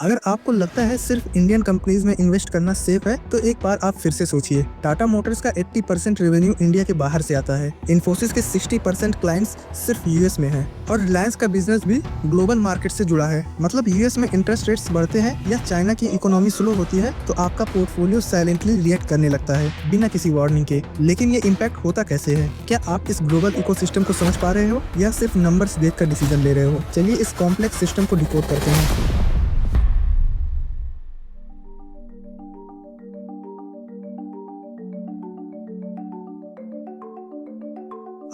अगर आपको लगता है सिर्फ इंडियन कंपनीज में इन्वेस्ट करना सेफ है तो एक बार आप फिर से सोचिए। टाटा मोटर्स का 80% रेवेन्यू इंडिया के बाहर से आता है। इन्फोसिस के 60% क्लाइंट्स सिर्फ यूएस में हैं और रिलायंस का बिजनेस भी ग्लोबल मार्केट से जुड़ा है। मतलब यूएस में इंटरेस्ट रेट्स बढ़ते हैं या चाइना की इकोनॉमी स्लो होती है तो आपका पोर्टफोलियो साइलेंटली रिएक्ट करने लगता है बिना किसी वार्निंग के। लेकिन ये इम्पैक्ट होता कैसे है? क्या आप इस ग्लोबल इकोसिस्टम को समझ पा रहे हो या सिर्फ नंबर्स देखकर डिसीजन ले रहे हो? चलिए इस कॉम्प्लेक्स सिस्टम को डिकोड करते हैं।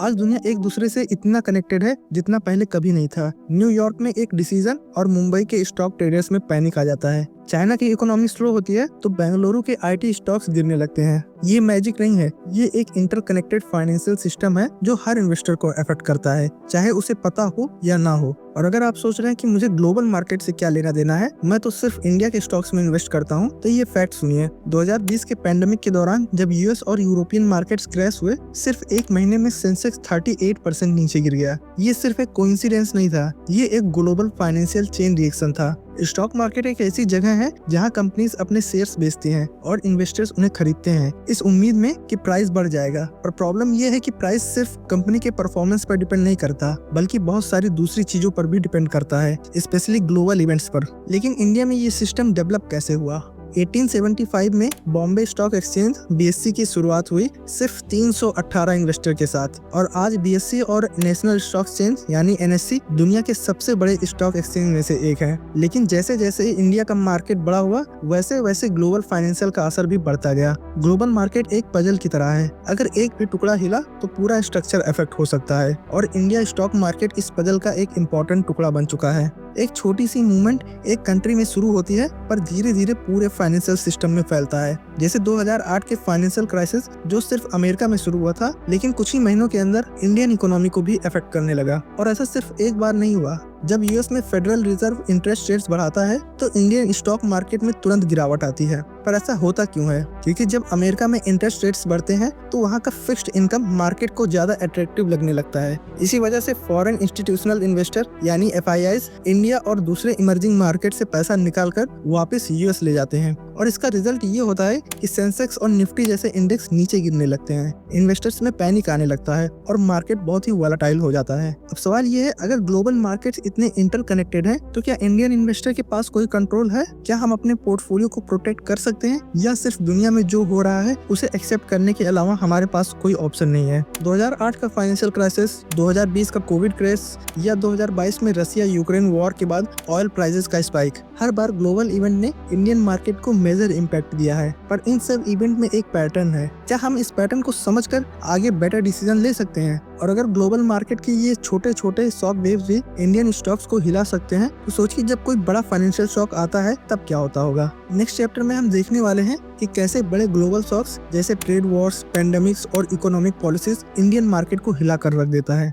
आज दुनिया एक दूसरे से इतना कनेक्टेड है जितना पहले कभी नहीं था। न्यूयॉर्क में एक डिसीजन और मुंबई के स्टॉक ट्रेडर्स में पैनिक आ जाता है। चाइना की इकोनॉमी स्लो होती है तो बेंगलुरु के आईटी स्टॉक्स गिरने लगते हैं। ये मैजिक नहीं है, ये एक इंटरकनेक्टेड फाइनेंशियल सिस्टम है जो हर इन्वेस्टर को अफेक्ट करता है, चाहे उसे पता हो या ना हो। और अगर आप सोच रहे हैं कि मुझे ग्लोबल मार्केट से क्या लेना देना है, मैं तो सिर्फ इंडिया के स्टॉक्स में इन्वेस्ट करता हूँ, तो ये फैक्ट सुनिए। 2020 के पैंडेमिक के दौरान जब यूएस और यूरोपियन मार्केट्स क्रैश हुए, सिर्फ एक महीने में सेंसेक्स 38% नीचे गिर गया। ये सिर्फ एक कोइंसिडेंस नहीं था, ये एक ग्लोबल फाइनेंशियल चेन रिएक्शन था। स्टॉक मार्केट एक ऐसी जगह है जहां कंपनीज अपने शेयर्स बेचती हैं और इन्वेस्टर्स उन्हें खरीदते हैं इस उम्मीद में कि प्राइस बढ़ जाएगा। पर प्रॉब्लम यह है कि प्राइस सिर्फ कंपनी के परफॉर्मेंस पर डिपेंड नहीं करता, बल्कि बहुत सारी दूसरी चीजों पर भी डिपेंड करता है, स्पेशली ग्लोबल इवेंट्स पर। लेकिन इंडिया में ये सिस्टम डेवलप कैसे हुआ? 1875 में बॉम्बे स्टॉक एक्सचेंज बीएससी की शुरुआत हुई सिर्फ 318 इन्वेस्टर के साथ, और आज बीएससी और नेशनल स्टॉक एक्सचेंज यानी एनएससी दुनिया के सबसे बड़े स्टॉक एक्सचेंज में से एक है। लेकिन जैसे जैसे इंडिया का मार्केट बड़ा हुआ वैसे वैसे ग्लोबल फाइनेंशियल का असर भी बढ़ता गया। ग्लोबल मार्केट एक पजल की तरह है, अगर एक भी टुकड़ा हिला तो पूरा स्ट्रक्चर अफेक्ट हो सकता है, और इंडिया स्टॉक मार्केट इस पजल का एक इम्पोर्टेंट टुकड़ा बन चुका है। एक छोटी सी मूवमेंट एक कंट्री में शुरू होती है पर धीरे धीरे पूरे फाइनेंशियल सिस्टम में फैलता है। जैसे 2008 के फाइनेंशियल क्राइसिस जो सिर्फ अमेरिका में शुरू हुआ था, लेकिन कुछ ही महीनों के अंदर इंडियन इकोनॉमी को भी अफेक्ट करने लगा। और ऐसा सिर्फ एक बार नहीं हुआ। जब यूएस में फेडरल रिजर्व इंटरेस्ट रेट्स बढ़ाता है तो इंडियन स्टॉक मार्केट में तुरंत गिरावट आती है। पर ऐसा होता क्यों है? क्योंकि जब अमेरिका में इंटरेस्ट रेट्स बढ़ते हैं तो वहाँ का फिक्स्ड इनकम मार्केट को ज्यादा अट्रैक्टिव लगने लगता है। इसी वजह से फॉरेन इंस्टीट्यूशनल इन्वेस्टर यानी एफआईआईज इंडिया और दूसरे इमर्जिंग मार्केट से पैसा निकालकर वापस यूएस ले जाते हैं, और इसका रिजल्ट ये होता है कि सेंसेक्स और निफ्टी जैसे इंडेक्स नीचे गिरने लगते हैं। इन्वेस्टर्स में पैनिक आने लगता है और मार्केट बहुत ही वॉलेटाइल हो जाता है। अब सवाल ये है, अगर ग्लोबल मार्केट्स इतने इंटरकनेक्टेड हैं तो क्या इंडियन इन्वेस्टर के पास कोई कंट्रोल है? क्या हम अपने पोर्टफोलियो को प्रोटेक्ट कर सकते हैं, या सिर्फ दुनिया में जो हो रहा है उसे एक्सेप्ट करने के अलावा हमारे पास कोई ऑप्शन नहीं है? 2008 का फाइनेंशियल क्राइसिस, 2020 का कोविड क्रैश या 2022 में रसिया यूक्रेन वॉर के बाद ऑयल प्राइसेस का स्पाइक, हर बार ग्लोबल इवेंट ने इंडियन मार्केट को मेजर इम्पैक्ट दिया है। पर इन सब इवेंट में एक पैटर्न है। क्या हम इस पैटर्न को समझकर आगे बेटर डिसीजन ले सकते हैं? और अगर ग्लोबल मार्केट के ये छोटे छोटे शॉक वेव्स भी इंडियन स्टॉक्स को हिला सकते हैं तो सोचिए जब कोई बड़ा फाइनेंशियल शॉक आता है तब क्या होता होगा। नेक्स्ट चैप्टर में हम देखने वाले हैं कि कैसे बड़े ग्लोबल शॉक्स जैसे ट्रेड वॉर्स, पैंडेमिक्स और इकोनॉमिक पॉलिसीज इंडियन मार्केट को हिला कर रख देता है।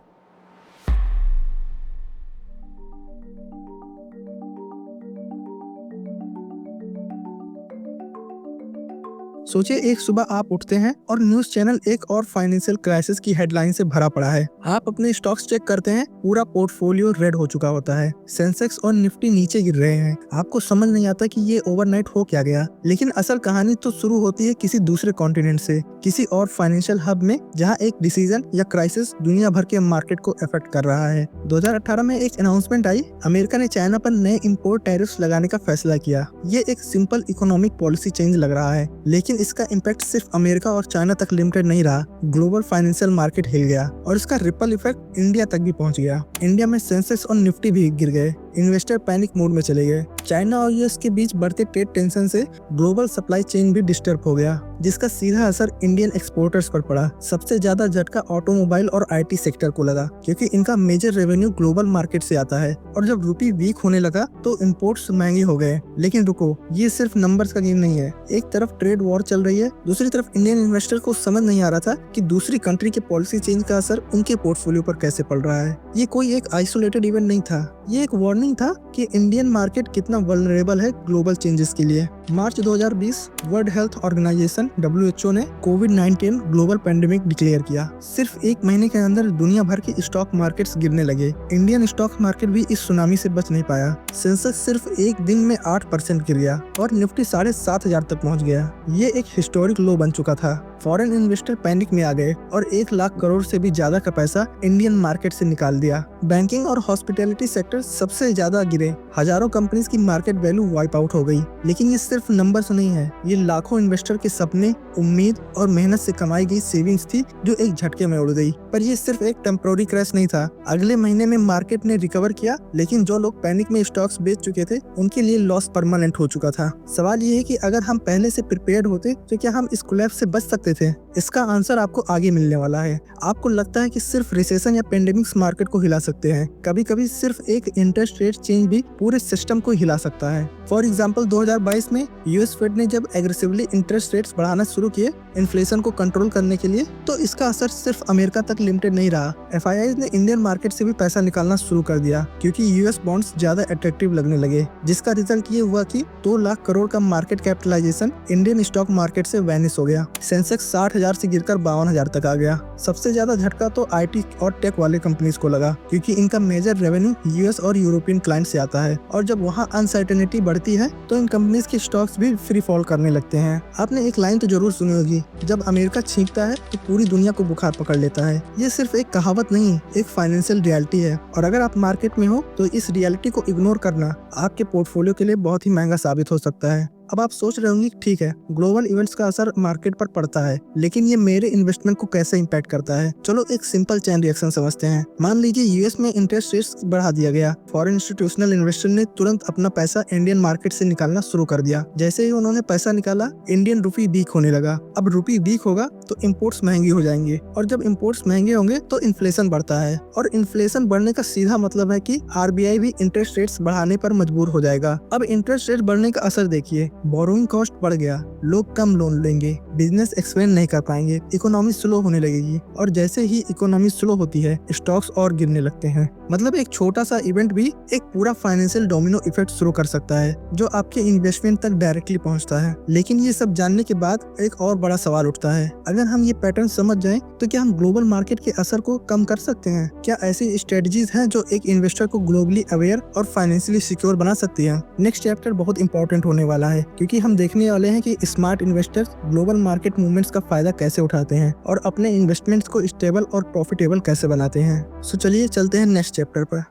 सोचिए एक सुबह आप उठते हैं और न्यूज चैनल एक और फाइनेंशियल क्राइसिस की हेडलाइन से भरा पड़ा है। आप अपने स्टॉक्स चेक करते हैं, पूरा पोर्टफोलियो रेड हो चुका होता है, सेंसेक्स और निफ्टी नीचे गिर रहे हैं। आपको समझ नहीं आता कि ये ओवरनाइट हो क्या गया। लेकिन असल कहानी तो शुरू होती है किसी दूसरे कॉन्टिनेंट से, किसी और फाइनेंशियल हब में जहाँ एक डिसीजन या क्राइसिस दुनिया भर के मार्केट को अफेक्ट कर रहा है। 2018 में एक अनाउंसमेंट आई, अमेरिका ने चाइना पर नए इम्पोर्ट टैरिफ्स लगाने का फैसला किया। ये एक सिंपल इकोनॉमिक पॉलिसी चेंज लग रहा है, लेकिन इसका इम्पैक्ट सिर्फ अमेरिका और चाइना तक लिमिटेड नहीं रहा। ग्लोबल फाइनेंशियल मार्केट हिल गया और इसका रिपल इफेक्ट इंडिया तक भी पहुंच गया। इंडिया में सेंसेक्स और निफ्टी भी गिर गए, इन्वेस्टर पैनिक मोड में चले गए। चाइना और यूएस के बीच बढ़ते ट्रेड टेंशन से ग्लोबल सप्लाई चेन भी डिस्टर्ब हो गया, जिसका सीधा असर इंडियन एक्सपोर्टर्स पर पड़ा। सबसे ज्यादा झटका ऑटोमोबाइल और आईटी सेक्टर को लगा, क्योंकि इनका मेजर रेवेन्यू ग्लोबल मार्केट से आता है। और जब रुपी वीक होने लगा तो इंपोर्ट्स महंगे हो गए। लेकिन रुको, ये सिर्फ नंबर्स का गेम नहीं है। एक तरफ ट्रेड वॉर चल रही है, दूसरी तरफ इंडियन इन्वेस्टर को समझ नहीं आ रहा था कि दूसरी कंट्री के पॉलिसी चेंज का असर उनके पोर्टफोलियो पर कैसे पड़ रहा है। ये कोई एक आइसोलेटेड इवेंट नहीं था, ये एक वार्निंग वार्निंग था कि इंडियन मार्केट कितना वल्नरेबल है ग्लोबल चेंजेस के लिए। मार्च 2020 वर्ल्ड हेल्थ ऑर्गेनाइजेशन WHO ने कोविड-19 ग्लोबल पेंडेमिक डिक्लेयर किया। सिर्फ एक महीने के अंदर दुनिया भर के स्टॉक मार्केट्स गिरने लगे। इंडियन स्टॉक मार्केट भी इस सुनामी से बच नहीं पाया। सेंसेक्स सिर्फ एक दिन में 8% गिर गया और निफ्टी 7,500 तक पहुंच गया। ये एक हिस्टोरिक लो बन चुका था। फॉरेन इन्वेस्टर पैनिक में आ गए और 1 लाख करोड़ से भी ज्यादा का पैसा इंडियन मार्केट से निकाल दिया। बैंकिंग और हॉस्पिटैलिटी सेक्टर सबसे ज्यादा गिरे। हजारों कंपनीज की मार्केट वैल्यू वाइप आउट हो गई। लेकिन ये सिर्फ नंबर्स नहीं है, ये लाखों इन्वेस्टर के सपने, उम्मीद और मेहनत से कमाई गई सेविंग्स थी जो एक झटके में उड़ गई। पर ये सिर्फ एक टेम्पोररी क्रैश नहीं था। अगले महीने में मार्केट ने रिकवर किया, लेकिन जो लोग पैनिक में स्टॉक्स बेच चुके थे उनके लिए लॉस परमानेंट हो चुका था। सवाल ये है कि अगर हम पहले से प्रिपेयर्ड होते तो क्या हम इस कोलैप्स से बच सकते थे? इसका आंसर आपको आगे मिलने वाला है। आपको लगता है कि सिर्फ रिसेशन या पेंडेमिक्स मार्केट को हिला सकते हैं। कभी कभी सिर्फ एक इंटरेस्ट रेट चेंज भी पूरे सिस्टम को हिला सकता है। फॉर एग्जाम्पल 2022 में यूएस फेड ने जब एग्रेसिवली इंटरेस्ट रेट्स बढ़ाना शुरू किए इन्फ्लेशन को कंट्रोल करने के लिए, तो इसका असर सिर्फ अमेरिका तक लिमिटेड नहीं रहा। एफआईआईज ने इंडियन मार्केट से भी पैसा निकालना शुरू कर दिया क्योंकि यूएस बॉन्ड्स ज्यादा अट्रैक्टिव लगने लगे, जिसका रिजल्ट ये हुआ कि 2 लाख करोड़ का market capitalization Indian stock market से वैनिश हो गया। सेंसेक्स 60,000 से गिरकर 52,000 तक आ गया। सबसे ज्यादा झटका तो आईटी और टेक वाले कंपनीज को लगा क्योंकि इनका मेजर रेवेन्यू यूएस और यूरोपियन क्लाइंट से आता है, और जब वहाँ अनसर्टेनिटी बढ़ती है तो इन कंपनीज के स्टॉक्स भी फ्री फॉल करने लगते हैं। आपने एक लाइन तो जरूर सुनी होगी, जब अमेरिका छींकता है तो पूरी दुनिया को बुखार पकड़ लेता है। ये सिर्फ एक कहावत नहीं, एक फाइनेंशियल रियलिटी है, और अगर आप मार्केट में हो तो इस रियलिटी को इग्नोर करना आपके पोर्टफोलियो के लिए बहुत ही महंगा साबित हो सकता है। अब आप सोच रहे होंगे ठीक है, ग्लोबल इवेंट्स का असर मार्केट पर पड़ता है, लेकिन ये मेरे इन्वेस्टमेंट को कैसे इम्पैक्ट करता है? चलो एक सिंपल चेन रिएक्शन समझते हैं। मान लीजिए यूएस में इंटरेस्ट रेट्स बढ़ा दिया गया। फॉरेन इंस्टीट्यूशनल इन्वेस्टर ने तुरंत अपना पैसा इंडियन मार्केट से निकालना शुरू कर दिया। जैसे ही उन्होंने पैसा निकाला, इंडियन रुपी वीक होने लगा। अब रुपी वीक होगा तो इम्पोर्ट्स महंगी हो जाएंगे, और जब इम्पोर्ट्स महंगे होंगे तो इन्फ्लेशन बढ़ता है, और इन्फ्लेशन बढ़ने का सीधा मतलब है कि आरबीआई भी इंटरेस्ट रेट्स बढ़ाने पर मजबूर हो जाएगा। अब इंटरेस्ट रेट बढ़ने का असर देखिए, बोरोइंग कॉस्ट बढ़ गया, लोग कम लोन लेंगे, बिजनेस एक्सपेंड नहीं कर पाएंगे, इकोनॉमी स्लो होने लगेगी, और जैसे ही इकोनॉमी स्लो होती है स्टॉक्स और गिरने लगते हैं। मतलब एक छोटा सा इवेंट भी एक पूरा फाइनेंशियल डोमिनो इफेक्ट शुरू कर सकता है जो आपके इन्वेस्टमेंट तक डायरेक्टली पहुंचता है। लेकिन ये सब जानने के बाद एक और बड़ा सवाल उठता है, अगर हम ये पैटर्न समझ जाएं तो क्या हम ग्लोबल मार्केट के असर को कम कर सकते हैं? क्या ऐसी स्ट्रेटजीज हैं जो एक इन्वेस्टर को ग्लोबली अवेयर और फाइनेंशियली सिक्योर बना सकती है? नेक्स्ट चैप्टर बहुत इंपॉर्टेंट होने वाला है क्योंकि हम देखने वाले हैं कि smart investors global market movements का फायदा कैसे उठाते हैं और अपने इन्वेस्टमेंट्स को स्टेबल और प्रॉफिटेबल कैसे बनाते हैं। सो चलिए चलते हैं नेक्स्ट चैप्टर पर।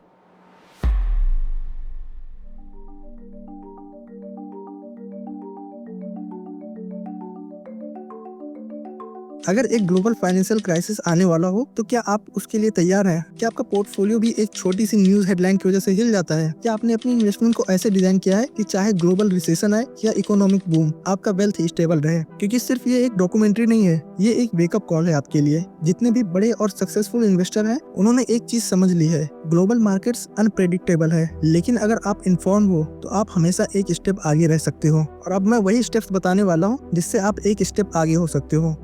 अगर एक ग्लोबल फाइनेंशियल क्राइसिस आने वाला हो तो क्या आप उसके लिए तैयार हैं? क्या आपका पोर्टफोलियो भी एक छोटी सी न्यूज़ हेडलाइन की वजह से हिल जाता है? क्या आपने अपनी इन्वेस्टमेंट को ऐसे डिजाइन किया है कि चाहे ग्लोबल रिसेशन आए या इकोनॉमिक बूम, आपका वेल्थ स्टेबल रहे? क्योंकि सिर्फ ये एक डॉक्यूमेंट्री नहीं है, ये एक वेकअप कॉल है आपके लिए। जितने भी बड़े और सक्सेसफुल इन्वेस्टर हैं उन्होंने एक चीज समझ ली है, ग्लोबल मार्केट्स अनप्रेडिक्टेबल है, लेकिन अगर आप इन्फॉर्म हो तो आप हमेशा एक स्टेप आगे रह सकते हो। और अब मैं वही स्टेप्स बताने वाला हूँ जिससे आप एक स्टेप आगे हो सकते हो।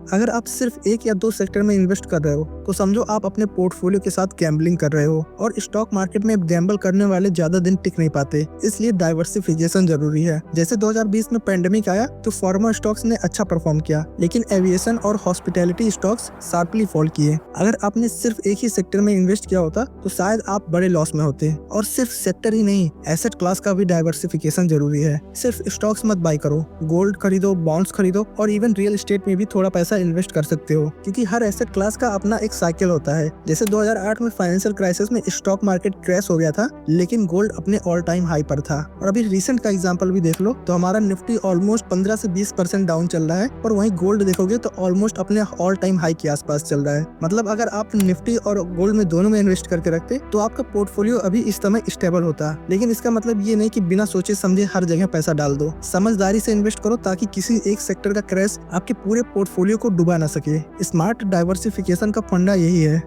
अगर आप सिर्फ 1 या 2 सेक्टर में इन्वेस्ट कर रहे हो तो समझो आप अपने पोर्टफोलियो के साथ गैम्बलिंग कर रहे हो, और स्टॉक मार्केट में गैम्बल करने वाले ज्यादा दिन टिक नहीं पाते, इसलिए डाइवर्सिफिकेशन जरूरी है। जैसे 2020 में पेंडेमिक आया तो फार्मा स्टॉक्स ने अच्छा परफॉर्म किया, लेकिन एविएशन और हॉस्पिटैलिटी स्टॉक्स शार्पली फॉल किए। अगर आपने सिर्फ एक ही सेक्टर में इन्वेस्ट किया होता तो शायद आप बड़े लॉस में होते। और सिर्फ सेक्टर ही नहीं, एसेट क्लास का भी डाइवर्सिफिकेशन जरूरी है। सिर्फ स्टॉक्स मत बाय करो, गोल्ड खरीदो, बॉन्ड्स खरीदो, और इवन रियल एस्टेट में भी थोड़ा पैसा इन्वेस्ट कर सकते हो, क्योंकि हर एसेट क्लास का अपना एक साइकिल होता है। जैसे 2008 में फाइनेंशियल क्राइसिस में स्टॉक मार्केट क्रैश हो गया था, लेकिन गोल्ड अपने ऑल टाइम हाई पर था। और अभी रिसेंट का एग्जांपल भी देख लो तो हमारा निफ्टी ऑलमोस्ट 15 से 20% डाउन चल रहा है, और वहीं गोल्ड देखोगे तो ऑलमोस्ट अपने ऑल टाइम हाई के आसपास चल रहा है। मतलब अगर आप निफ्टी और गोल्ड में दोनों में इन्वेस्ट करके रखते तो आपका पोर्टफोलियो अभी इस समय स्टेबल होता। लेकिन इसका मतलब ये नहीं कि बिना सोचे समझे हर जगह पैसा डाल दो। समझदारी से इन्वेस्ट करो ताकि किसी एक सेक्टर का क्रैश आपके पूरे पोर्टफोलियो को डुबा ना सके। स्मार्ट डाइवर्सिफिकेशन का फंडा यही है।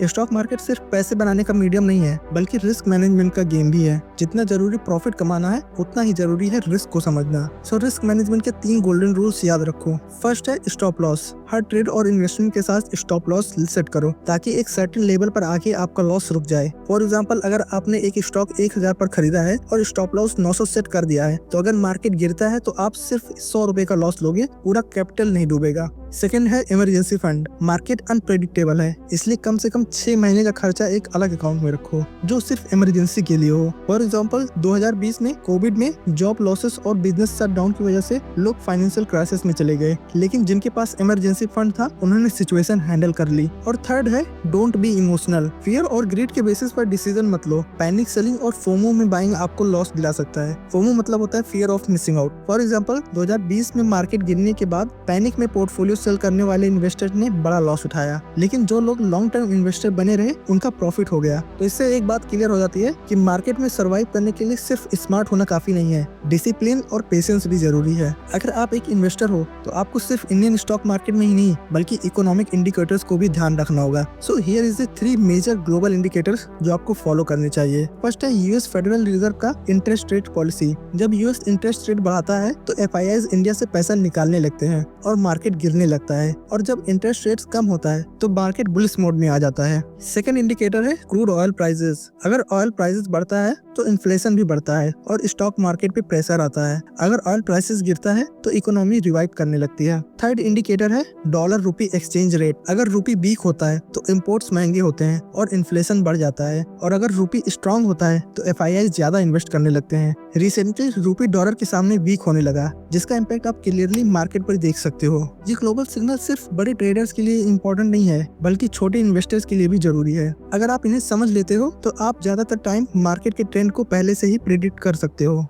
स्टॉक मार्केट सिर्फ पैसे बनाने का मीडियम नहीं है, बल्कि रिस्क मैनेजमेंट का गेम भी है। जितना जरूरी प्रॉफिट कमाना है उतना ही जरूरी है रिस्क को समझना। सो रिस्क मैनेजमेंट के 3 गोल्डन रूल्स याद रखो। फर्स्ट है स्टॉप लॉस। हर ट्रेड और इन्वेस्टमेंट के साथ स्टॉप लॉस सेट करो ताकि एक सर्टेन लेवल पर आके आपका लॉस रुक जाए। फॉर एग्जांपल, अगर आपने एक स्टॉक 1000 पर खरीदा है और स्टॉप लॉस 900 सेट कर दिया है, तो अगर मार्केट गिरता है तो आप सिर्फ 100 रुपए का लॉस लोगे, पूरा कैपिटल नहीं डूबेगा। सेकंड है इमरजेंसी फंड। मार्केट अनप्रेडिक्टेबल है, इसलिए कम से कम 6 महीने का खर्चा एक अलग अकाउंट में रखो जो सिर्फ इमरजेंसी के लिए हो। फॉर एग्जांपल, 2020 में कोविड में जॉब लॉसेस और बिजनेस शटडाउन की वजह से लोग फाइनेंशियल क्राइसिस में चले गए, लेकिन जिनके पास इमरजेंसी फंड था उन्होंने सिचुएशन हैंडल कर ली। और थर्ड है डोंट बी इमोशनल। फियर और ग्रीड के बेसिस पर डिसीजन मत लो। पैनिक सेलिंग और फोमो में बाइंग आपको लॉस दिला सकता है। फोमो मतलब होता है fear of missing out. For example, 2020 में मार्केट गिरने के बाद पैनिक में पोर्टफोलियो सेल करने वाले इन्वेस्टर ने बड़ा लॉस उठाया, लेकिन जो लोग लॉन्ग टर्म इन्वेस्टर बने रहे उनका प्रॉफिट हो गया। तो इससे एक बात क्लियर हो जाती है कि मार्केट में सर्वाइव करने के लिए सिर्फ स्मार्ट होना काफी नहीं है, डिसिप्लिन और पेशेंस भी जरूरी है। अगर आप एक इन्वेस्टर हो तो आपको सिर्फ इंडियन स्टॉक मार्केट में ही नहीं बल्कि इकोनॉमिक इंडिकेटर्स को भी ध्यान रखना होगा। So here is the 3 major global indicators जो आपको फॉलो करने चाहिए। फर्स्ट है यूएस फेडरल रिजर्व का इंटरेस्ट रेट पॉलिसी। जब यूएस इंटरेस्ट रेट बढ़ाता है तो एफआईआईज इंडिया से पैसा निकालने लगते हैं और मार्केट गिरने लगता है, और जब इंटरेस्ट रेट्स कम होता है तो मार्केट बुलिश मोड में आ जाता है। सेकंड इंडिकेटर है क्रूड ऑयल प्राइसेस। अगर ऑयल प्राइसेस बढ़ता है तो इन्फ्लेशन भी बढ़ता है और स्टॉक मार्केट पे प्रेशर आता है। अगर ऑयल प्राइसेस गिरता है तो इकोनॉमी रिवाइव करने लगती है। थर्ड इंडिकेटर है डॉलर रूपी एक्सचेंज रेट। अगर रूपी वीक होता है तो इम्पोर्ट्स महंगे होते हैं और इन्फ्लेशन बढ़ जाता है, और अगर रूपी स्ट्रांग होता है तो एफआईआई ज्यादा इन्वेस्ट करने लगते हैं। रिसेंटली रूपी डॉलर के सामने वीक होने लगा, जिसका इम्पैक्ट आप क्लियरली मार्केट पर देख सकते हो। ये ग्लोबल सिग्नल सिर्फ बड़े ट्रेडर्स के लिए इम्पोर्टेंट नहीं है बल्कि छोटे इन्वेस्टर्स के लिए भी जरूरी है। अगर आप इन्हें समझ लेते हो तो आप ज्यादातर टाइम मार्केट के ट्रेंड को पहले से ही प्रिडिक्ट कर सकते हो।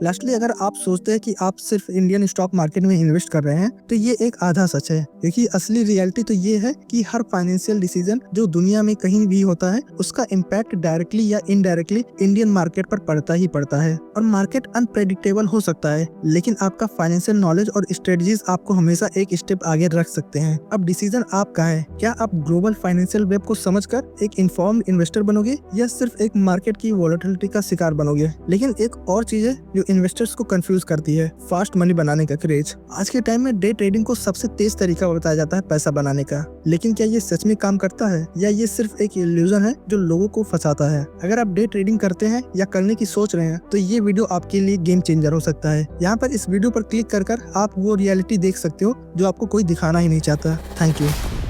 लास्टली, अगर आप सोचते हैं कि आप सिर्फ इंडियन स्टॉक मार्केट में इन्वेस्ट कर रहे हैं तो ये एक आधा सच है, क्योंकि असली रियलिटी तो ये है कि हर फाइनेंशियल डिसीजन जो दुनिया में कहीं भी होता है उसका इम्पैक्ट डायरेक्टली या इनडायरेक्टली इंडियन मार्केट पर पड़ता ही पड़ता है। और मार्केट अनप्रेडिक्टेबल हो सकता है, लेकिन आपका फाइनेंशियल नॉलेज और स्ट्रेटजीज आपको हमेशा एक स्टेप आगे रख सकते हैं। अब डिसीजन आपका है, क्या आप ग्लोबल फाइनेंशियल वेब को समझकर एक इन्फॉर्म्ड इन्वेस्टर बनोगे या सिर्फ एक मार्केट की वोलेटिलिटी का शिकार बनोगे। लेकिन एक और चीज है जो इन्वेस्टर्स को कंफ्यूज करती है, फास्ट मनी बनाने का क्रेज। आज के टाइम में डे ट्रेडिंग को सबसे तेज तरीका बताया जाता है पैसा बनाने का, लेकिन क्या ये सच में काम करता है या ये सिर्फ एक इल्यूजन है जो लोगों को फंसाता है। अगर आप डे ट्रेडिंग करते हैं या करने की सोच रहे हैं तो ये वीडियो आपके लिए गेम चेंजर हो सकता है। यहाँ पर इस वीडियो पर क्लिक कर आप वो रियलिटी देख सकते हो जो आपको कोई दिखाना ही नहीं चाहता। Thank you.